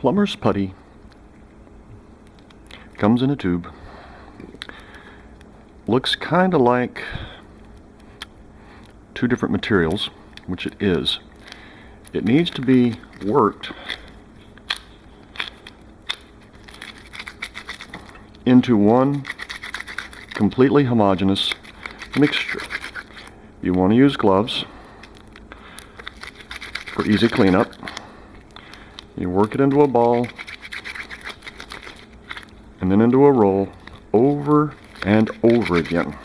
Plumber's Putty comes in a tube. Looks kind of like two different materials, which it is. It needs to be worked into one completely homogeneous mixture. You want to use gloves for easy cleanup. You work it into a ball and then into a roll over and over again.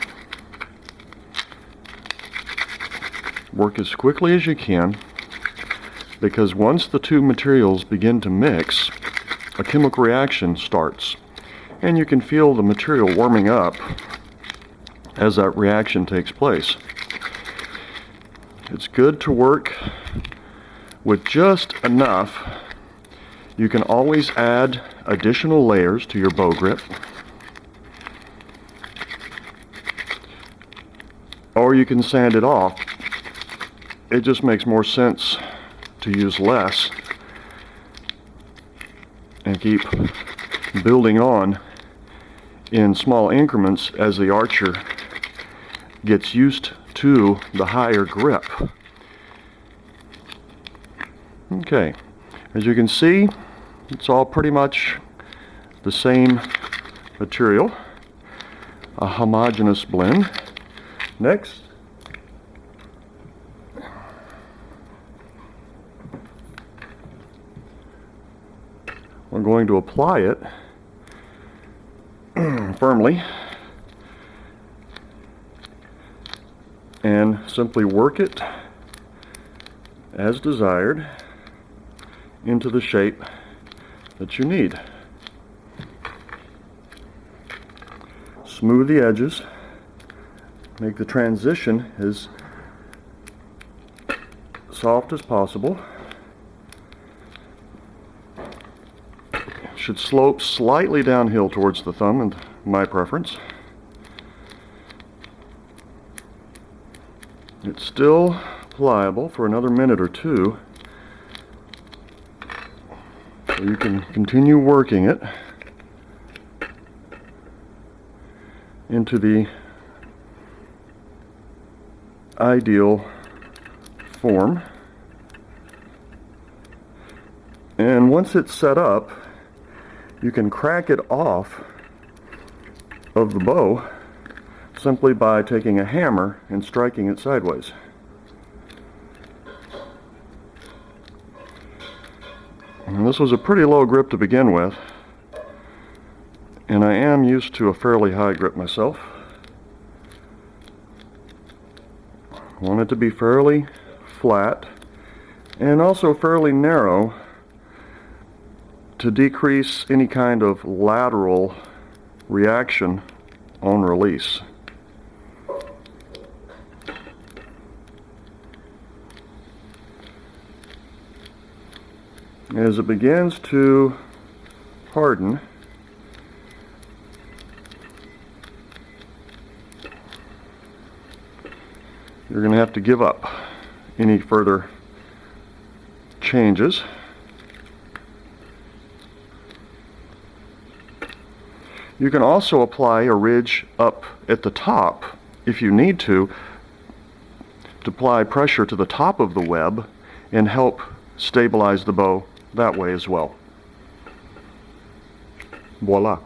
Work as quickly as you can, because once the two materials begin to mix, a chemical reaction starts, and you can feel the material warming up as that reaction takes place. It's good to work with just enough. You can always add additional layers to your bow grip, or you can sand it off. It just makes more sense to use less and keep building on in small increments as the archer gets used to the higher grip. Okay, as you can see, it's all pretty much the same material, a homogeneous blend. Next, we're going to apply it firmly and simply work it as desired into the shape that you need. Smooth the edges, make the transition as soft as possible. Should slope slightly downhill towards the thumb, in my preference. It's still pliable for another minute or two, so you can continue working it into the ideal form. And once it's set up, you can crack it off of the bow simply by taking a hammer and striking it sideways. And this was a pretty low grip to begin with, and I am used to a fairly high grip myself. I want it to be fairly flat and also fairly narrow to decrease any kind of lateral reaction on release. As it begins to harden, you're going to have to give up any further changes. You can also apply a ridge up at the top if you need to apply pressure to the top of the web and help stabilize the bow that way as well. Voila.